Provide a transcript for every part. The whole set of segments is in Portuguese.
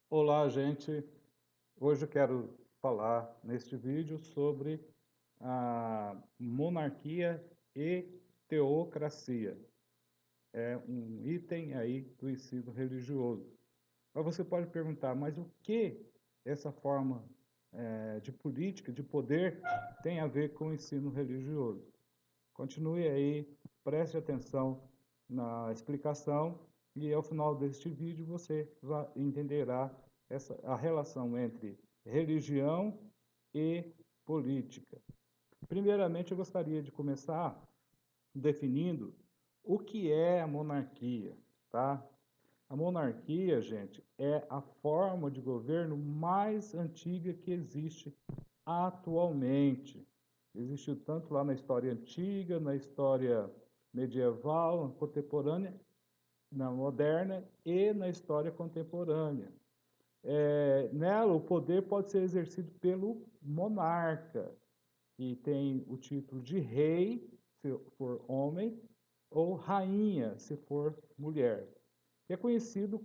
Olá, gente. Hoje eu quero falar neste vídeo sobre a monarquia e teocracia. É um item aí do ensino religioso. Mas você pode perguntar, mas o que essa forma de política, de poder, tem a ver com o ensino religioso? Continue aí, preste atenção na explicação e ao final deste vídeo você entenderá a relação entre religião e política. Primeiramente, eu gostaria de começar definindo o que é a monarquia, tá? A monarquia, gente, é a forma de governo mais antiga que existe atualmente. Existiu tanto lá na história antiga, na história medieval, contemporânea, na moderna e na história contemporânea. Nela, o poder pode ser exercido pelo monarca, que tem o título de rei, se for homem, ou rainha, se for mulher. Que é conhecido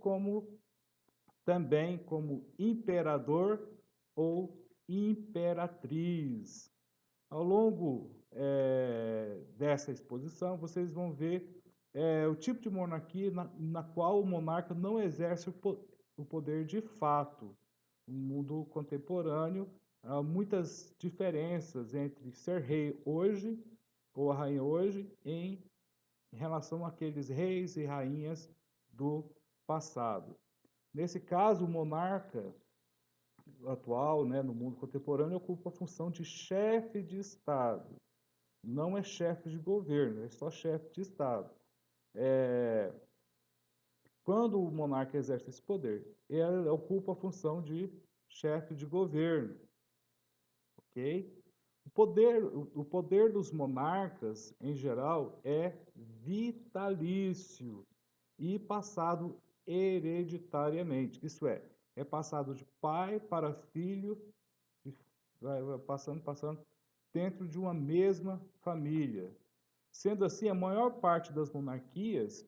também como imperador ou imperatriz. Ao longo dessa exposição, vocês vão ver o tipo de monarquia na qual o monarca não exerce o poder de fato. No mundo contemporâneo, há muitas diferenças entre ser rei hoje ou a rainha hoje em relação àqueles reis e rainhas do passado. Nesse caso, o monarca atual, né, no mundo contemporâneo, ocupa a função de chefe de Estado. Não é chefe de governo, é só chefe de Estado. Quando o monarca exerce esse poder, ele ocupa a função de chefe de governo, ok? O poder dos monarcas, em geral, é vitalício e passado hereditariamente. Isso é passado de pai para filho, vai passando, dentro de uma mesma família. Sendo assim, a maior parte das monarquias,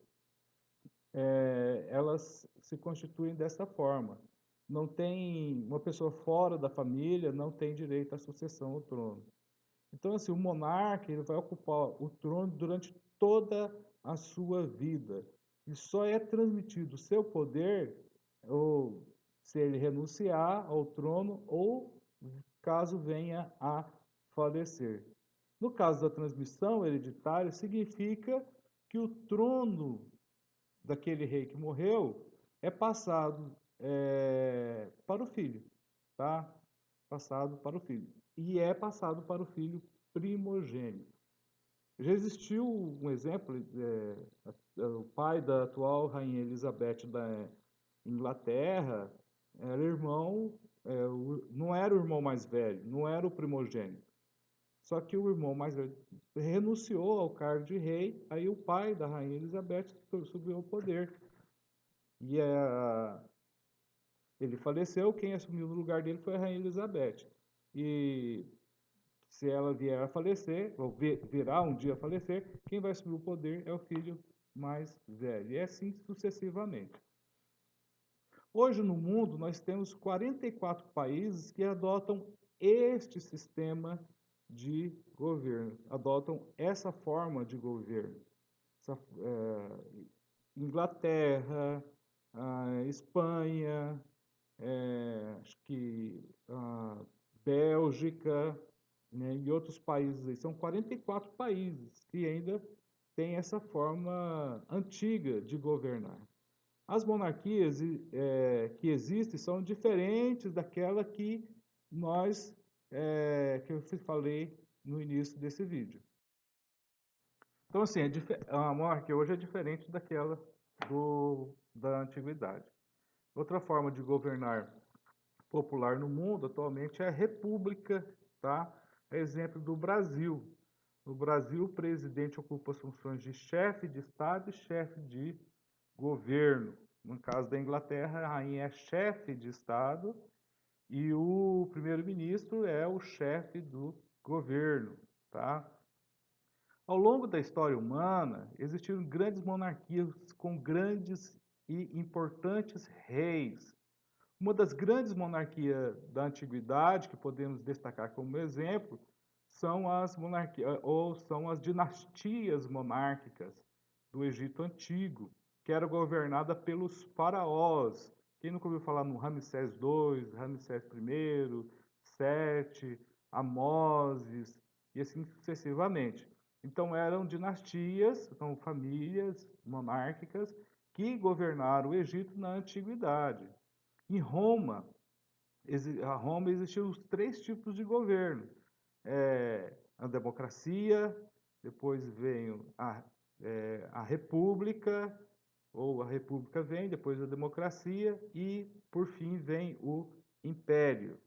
elas se constituem dessa forma. Não tem uma pessoa fora da família, não tem direito à sucessão ao trono. Então, assim, o monarca ele vai ocupar o trono durante toda a sua vida. E só é transmitido o seu poder, ou se ele renunciar ao trono, ou caso venha a falecer. No caso da transmissão hereditária, significa que o trono daquele rei que morreu é passado para o filho, tá? Passado para o filho. E é passado para o filho primogênito. Já existiu um exemplo, o pai da atual rainha Elizabeth da Inglaterra era irmão, não era o irmão mais velho, não era o primogênito. Só que o irmão mais velho renunciou ao cargo de rei, aí o pai da rainha Elizabeth subiu ao poder. E ele faleceu, quem assumiu no lugar dele foi a rainha Elizabeth. E se ela vier a falecer, ou virá um dia a falecer, quem vai assumir o poder é o filho mais velho. E assim sucessivamente. Hoje no mundo nós temos 44 países que adotam este sistema de governo, adotam essa forma de governo. Inglaterra, Espanha, acho que Bélgica, né, e outros países aí. São 44 países que ainda têm essa forma antiga de governar. As monarquias que existem são diferentes daquela que que eu falei no início desse vídeo. Então, assim, a monarquia hoje é diferente daquela da antiguidade. Outra forma de governar popular no mundo atualmente é a república, tá? Exemplo do Brasil. No Brasil, o presidente ocupa as funções de chefe de Estado e chefe de governo. No caso da Inglaterra, a rainha é chefe de Estado e o primeiro-ministro é o chefe do governo, tá? Ao longo da história humana, existiram grandes monarquias com grandes e importantes reis. Uma das grandes monarquias da antiguidade, que podemos destacar como exemplo, são as monarquias, ou são as dinastias monárquicas do Egito Antigo, que era governada pelos faraós. Quem nunca ouviu falar no Ramsés II, Ramsés I, Sete, Amoses, e assim sucessivamente. Então eram dinastias, são famílias monárquicas que governaram o Egito na antiguidade. Em Roma, a Roma existiam os três tipos de governo. A democracia, depois vem a república, ou a república vem, depois a democracia, e por fim vem o império.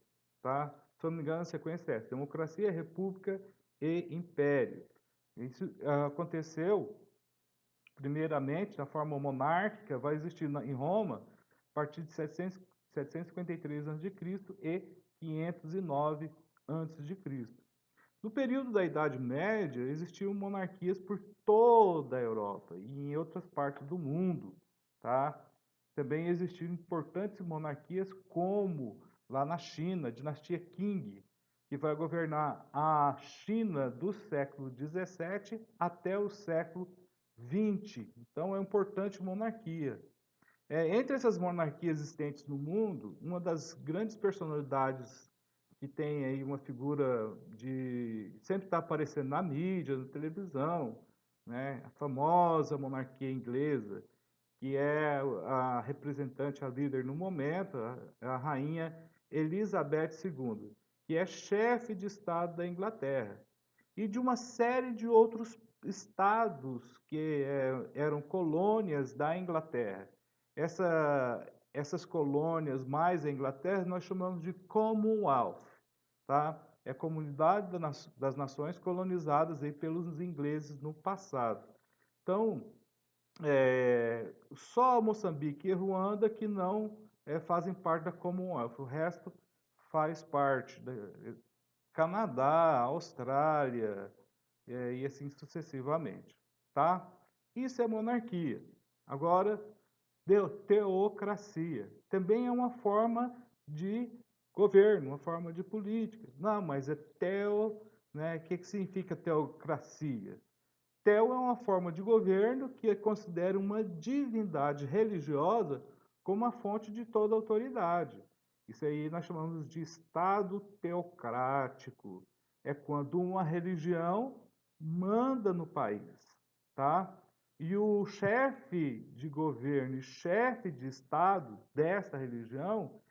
Tá? Se eu não me engano, a sequência é essa: democracia, república e império. Isso aconteceu, primeiramente, na forma monárquica, vai existir em Roma a partir de 753 a.C. e 509 a.C. No período da Idade Média, existiam monarquias por toda a Europa e em outras partes do mundo, tá? Também existiram importantes monarquias como lá na China, a dinastia Qing, que vai governar a China do século 17 até o século 20. Então é uma importante monarquia. Entre essas monarquias existentes no mundo, uma das grandes personalidades que tem aí uma figura de sempre está aparecendo na mídia, na televisão, né? A famosa monarquia inglesa, que é a representante, a líder no momento, a rainha Elizabeth II, que é chefe de Estado da Inglaterra, e de uma série de outros estados que eram colônias da Inglaterra. Essas colônias mais a Inglaterra nós chamamos de Commonwealth, tá? É a comunidade das nações colonizadas aí pelos ingleses no passado. Então, só Moçambique e Ruanda que não fazem parte da Commonwealth, o resto faz parte. Canadá, Austrália, e assim sucessivamente, tá? Isso é monarquia. Agora, teocracia. Também é uma forma de governo, uma forma de política. Não, mas é né? O que significa teocracia? Teo é uma forma de governo que considera uma divindade religiosa como a fonte de toda autoridade. Isso aí nós chamamos de Estado teocrático. É quando uma religião manda no país, tá? E o chefe de governo e chefe de Estado dessa religião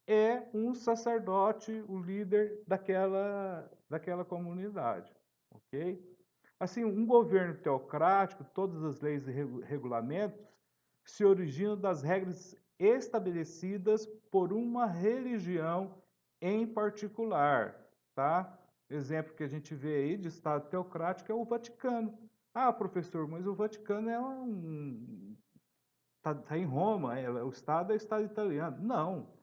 é um sacerdote, o líder daquela comunidade, ok? Assim, um governo teocrático, todas as leis e regulamentos se originam das regras estabelecidas por uma religião em particular, tá? Exemplo que a gente vê aí de Estado teocrático é o Vaticano. Ah, professor, mas o Vaticano tá em Roma, o Estado é o Estado italiano. Não.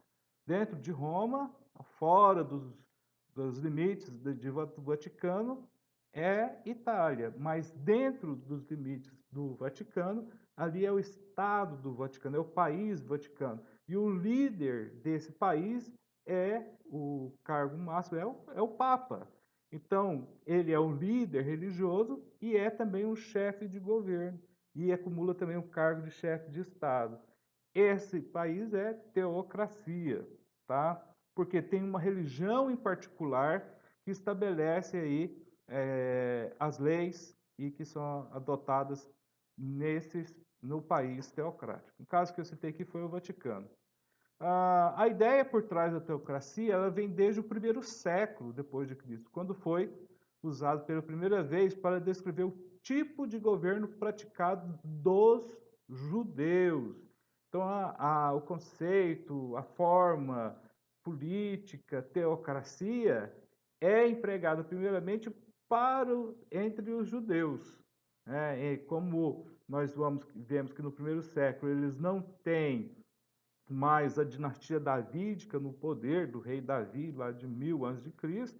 Dentro de Roma, fora dos limites do Vaticano, é Itália, mas dentro dos limites do Vaticano, ali é o Estado do Vaticano, é o país Vaticano. E o líder desse país o cargo máximo, é o Papa. Então, ele é o líder religioso e é também um chefe de governo, e acumula também o cargo de chefe de Estado. Esse país é teocracia, tá? Porque tem uma religião em particular que estabelece aí as leis e que são adotadas no país teocrático. O caso que eu citei aqui foi o Vaticano. A ideia por trás da teocracia ela vem desde o primeiro século depois de Cristo, quando foi usado pela primeira vez para descrever o tipo de governo praticado dos judeus. Então, o conceito, a forma política, teocracia, é empregada primeiramente entre os judeus. E como nós vemos que no primeiro século eles não têm mais a dinastia davídica no poder do rei Davi, lá de 1000 a.C.,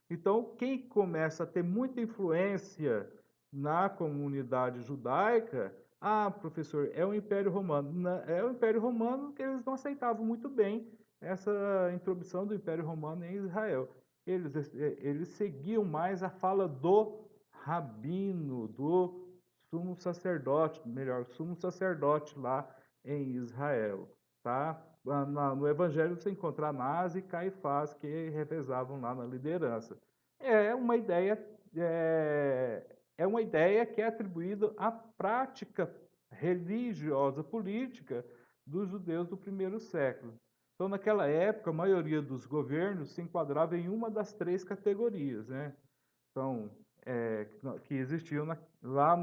então quem começa a ter muita influência na comunidade judaica Ah, professor, é o Império Romano. É o Império Romano que eles não aceitavam muito bem essa introdução do Império Romano em Israel. Eles seguiam mais a fala do rabino, do sumo sacerdote, melhor, sumo sacerdote lá em Israel, tá? No Evangelho você encontra Anás e Caifás que revezavam lá na liderança. É uma ideia é, é uma ideia que é atribuída à prática religiosa política dos judeus do primeiro século. Então, naquela época, a maioria dos governos se enquadrava em uma das três categorias, né? Então, que existiam lá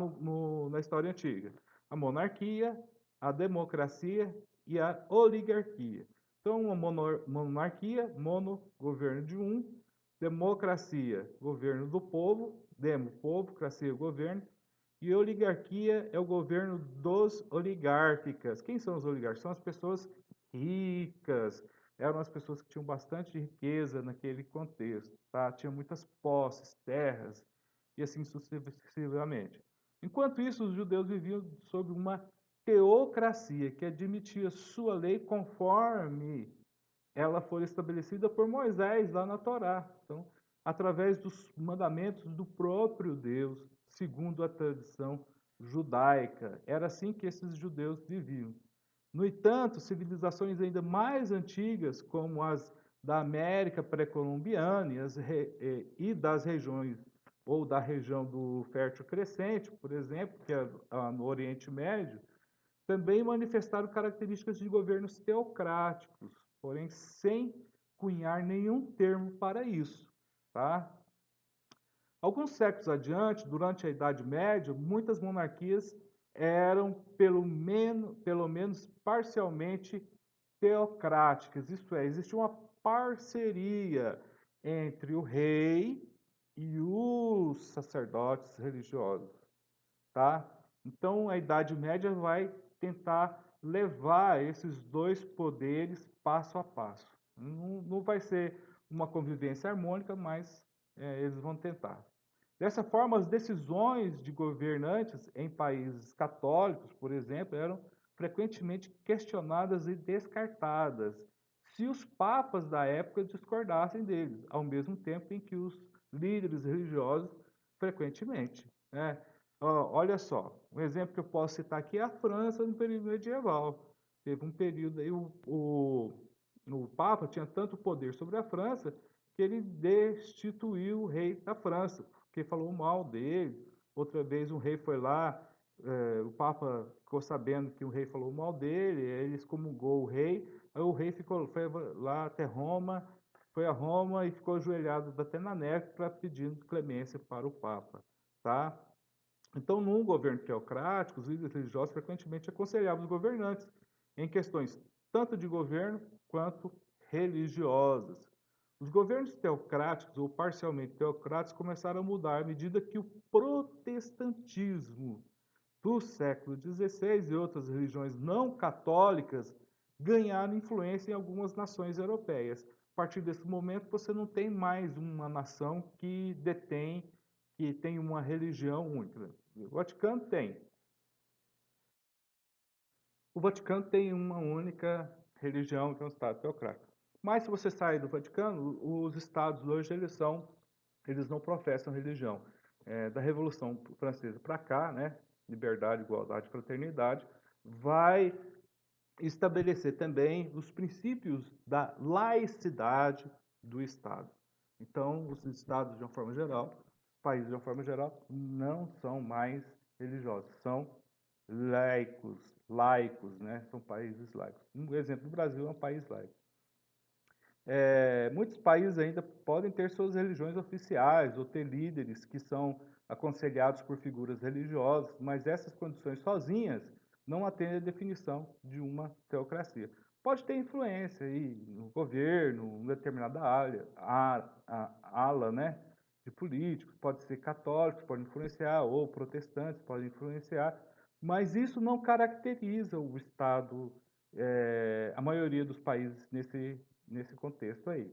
na história antiga: a monarquia, a democracia e a oligarquia. Então, uma monarquia, mono, governo de um; democracia, governo do povo; demo, povo; cracia, governo; e oligarquia é o governo dos oligárquicas. Quem são os oligarcas? São as pessoas ricas, eram as pessoas que tinham bastante riqueza naquele contexto, tá? Tinham muitas posses, terras e assim sucessivamente. Enquanto isso, os judeus viviam sob uma teocracia que admitia sua lei conforme ela foi estabelecida por Moisés lá na Torá. Então, através dos mandamentos do próprio Deus, segundo a tradição judaica. Era assim que esses judeus viviam. No entanto, civilizações ainda mais antigas, como as da América pré-colombiana e das regiões, ou da região do Fértil Crescente, por exemplo, que é no Oriente Médio, também manifestaram características de governos teocráticos, porém sem cunhar nenhum termo para isso, tá? Alguns séculos adiante, durante a Idade Média, muitas monarquias eram pelo menos parcialmente teocráticas, isto é, existia uma parceria entre o rei e os sacerdotes religiosos, tá? Então a Idade Média vai tentar levar esses dois poderes passo a passo. Não vai ser uma convivência harmônica, mas eles vão tentar. Dessa forma, as decisões de governantes em países católicos, por exemplo, eram frequentemente questionadas e descartadas, se os papas da época discordassem deles, ao mesmo tempo em que os líderes religiosos frequentemente, né? Olha só, um exemplo que eu posso citar aqui é a França no período medieval. Teve um período aí, o Papa tinha tanto poder sobre a França que ele destituiu o rei da França, porque falou mal dele. Outra vez um rei foi lá, o Papa ficou sabendo que o rei falou mal dele, ele excomungou o rei, aí o rei foi lá até Roma, foi a Roma e ficou ajoelhado até na neve para pedindo clemência para o Papa, tá? Então, num governo teocrático, os líderes religiosos frequentemente aconselhavam os governantes em questões tanto de governo quanto religiosas. Os governos teocráticos ou parcialmente teocráticos começaram a mudar à medida que o protestantismo do século XVI e outras religiões não católicas ganharam influência em algumas nações europeias. A partir desse momento, você não tem mais uma nação que tem uma religião única. O Vaticano tem. O Vaticano tem uma única religião, que é um Estado teocrático. Mas se você sair do Vaticano, os estados hoje eles não professam religião. Da Revolução Francesa para cá, né, liberdade, igualdade, fraternidade, vai estabelecer também os princípios da laicidade do Estado. Então, os estados, de uma forma geral, os países, de uma forma geral, não são mais religiosos, são laicos, né? São países laicos. Um exemplo, o Brasil é um país laico. Muitos países ainda podem ter suas religiões oficiais ou ter líderes que são aconselhados por figuras religiosas, mas essas condições sozinhas não atendem à definição de uma teocracia. Pode ter influência aí no governo, em determinada ala, né, de políticos, pode ser católicos, pode influenciar, ou protestantes podem influenciar, mas isso não caracteriza o Estado, a maioria dos países nesse contexto aí.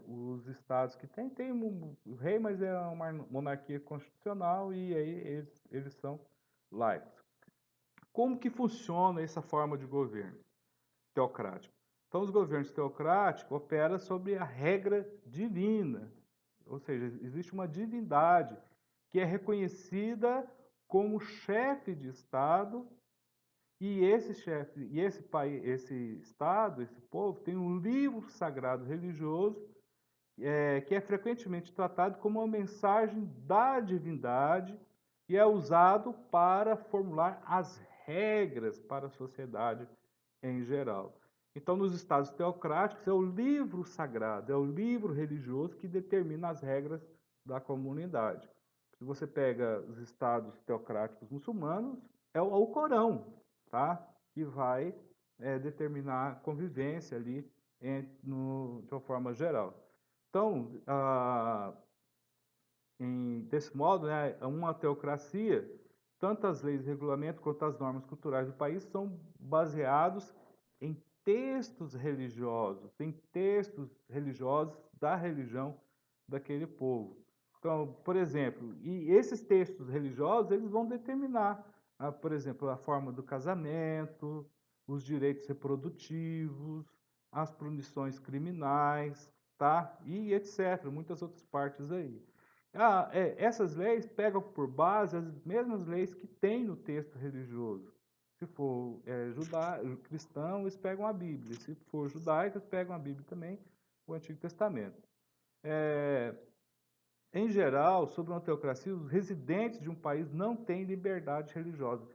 Os estados que tem o rei, mas é uma monarquia constitucional e aí eles são laicos. Como que funciona essa forma de governo teocrático? Então, os governos teocráticos operam sobre a regra divina, ou seja, existe uma divindade que é reconhecida como chefe de Estado, e esse chefe, e esse país, esse Estado, esse povo, tem um livro sagrado religioso que é frequentemente tratado como uma mensagem da divindade e é usado para formular as regras para a sociedade em geral. Então, nos estados teocráticos, é o livro sagrado, é o livro religioso que determina as regras da comunidade. Se você pega os estados teocráticos muçulmanos, é o Alcorão, tá? Que vai determinar a convivência ali de uma forma geral. Então, desse modo, né, uma teocracia, tanto as leis e regulamentos quanto as normas culturais do país são baseados em textos religiosos da religião daquele povo. Então, por exemplo, e esses textos religiosos, eles vão determinar, por exemplo, a forma do casamento, os direitos reprodutivos, as punições criminais, tá? E etc, muitas outras partes aí. Essas leis pegam por base as mesmas leis que tem no texto religioso. Se for cristão, eles pegam a Bíblia. Se for judaico, eles pegam a Bíblia também, o Antigo Testamento. Em geral, sobre uma teocracia, os residentes de um país não têm liberdade religiosa.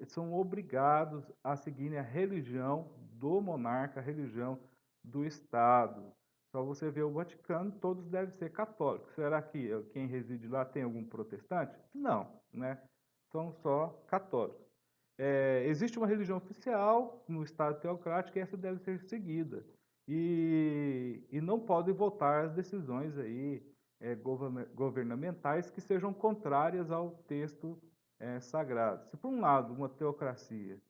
São obrigados a seguirem a religião do monarca, a religião do Estado. Só você vê o Vaticano, todos devem ser católicos. Será que quem reside lá tem algum protestante? Não, né? São só católicos. Existe uma religião oficial no Estado teocrático e essa deve ser seguida. E não podem votar as decisões aí, governamentais que sejam contrárias ao texto sagrado. Se, por um lado, uma teocracia,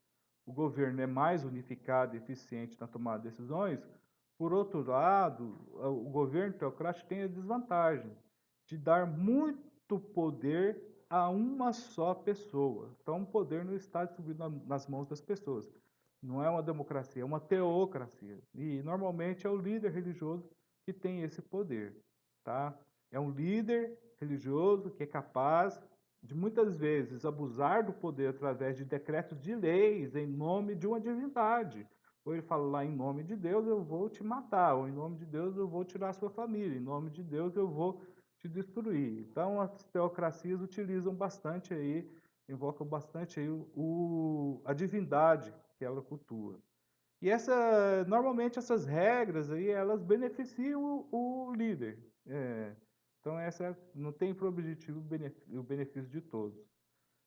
o governo é mais unificado e eficiente na tomada de decisões, por outro lado, o governo teocrático tem a desvantagem de dar muito poder a uma só pessoa. Então, o poder não está distribuído nas mãos das pessoas. Não é uma democracia, é uma teocracia. E, normalmente, é o líder religioso que tem esse poder, tá? É um líder religioso que é capaz de, muitas vezes, abusar do poder através de decretos de leis em nome de uma divindade. Ou ele fala lá, em nome de Deus eu vou te matar, ou em nome de Deus eu vou tirar a sua família, em nome de Deus eu vou te destruir. Então, as teocracias utilizam bastante aí, invocam bastante aí a divindade que ela cultua. E normalmente essas regras aí, elas beneficiam o líder. Então, essa não tem por objetivo o benefício de todos.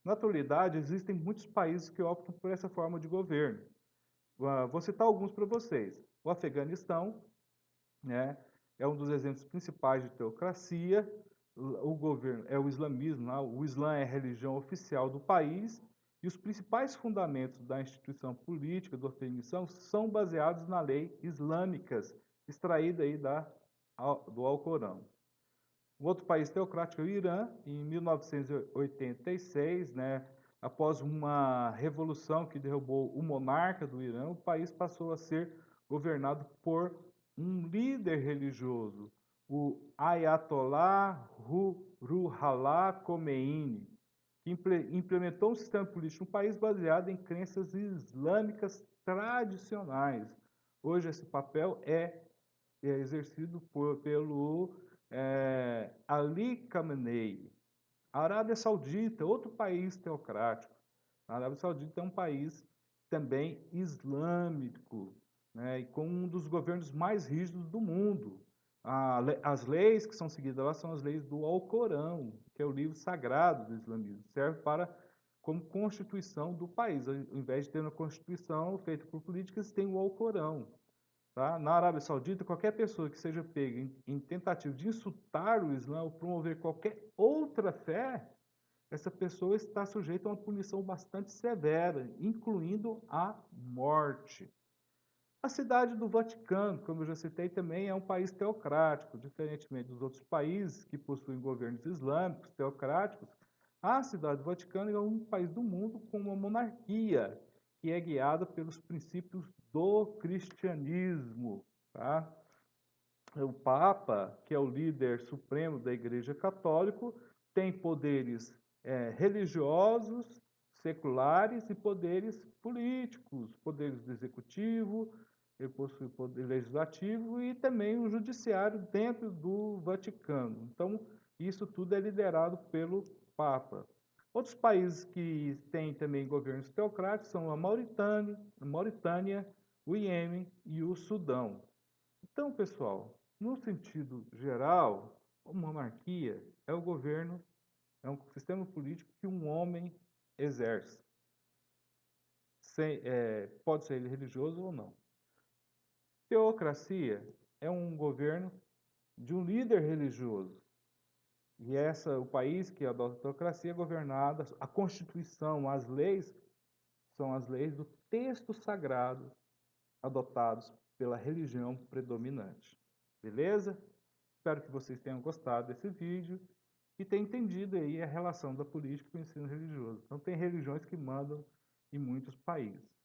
Na atualidade, existem muitos países que optam por essa forma de governo. Vou citar alguns para vocês. O Afeganistão, né, é um dos exemplos principais de teocracia. O governo é o islamismo, né? O Islã é a religião oficial do país e os principais fundamentos da instituição política do Afeganistão são baseados na lei islâmicas, extraída aí do Alcorão. Um outro país teocrático é o Irã, em 1986, né, após uma revolução que derrubou o monarca do Irã, o país passou a ser governado por um líder religioso, o Ayatollah Ruhollah Khomeini, que implementou um sistema político no país baseado em crenças islâmicas tradicionais. Hoje esse papel é exercido pelo Ali Khamenei. A Arábia Saudita, outro país teocrático. A Arábia Saudita é um país também islâmico, né, e com um dos governos mais rígidos do mundo. As leis que são seguidas lá são as leis do Alcorão, que é o livro sagrado do islamismo. Serve como constituição do país. Ao invés de ter uma constituição feita por políticas, tem o Alcorão. Tá? Na Arábia Saudita, qualquer pessoa que seja pega em tentativa de insultar o Islã ou promover qualquer outra fé, essa pessoa está sujeita a uma punição bastante severa, incluindo a morte. A cidade do Vaticano, como eu já citei, também é um país teocrático, diferentemente dos outros países que possuem governos islâmicos teocráticos. A Cidade do Vaticano é um país do mundo com uma monarquia, que é guiada pelos princípios do cristianismo, tá? O Papa, que é o líder supremo da Igreja Católica, tem poderes religiosos, seculares e poderes políticos, poderes do executivo, ele possui poder legislativo e também o judiciário dentro do Vaticano. Então, isso tudo é liderado pelo Papa. Outros países que têm também governos teocráticos são a Mauritânia, o Iêmen e o Sudão. Então, pessoal, no sentido geral, a monarquia é o governo, é um sistema político que um homem exerce. Pode ser ele religioso ou não. Teocracia é um governo de um líder religioso. E o país que adota a teocracia é governado, a Constituição, as leis, são as leis do texto sagrado adotados pela religião predominante. Beleza? Espero que vocês tenham gostado desse vídeo e tenham entendido aí a relação da política com o ensino religioso. Então, tem religiões que mandam em muitos países.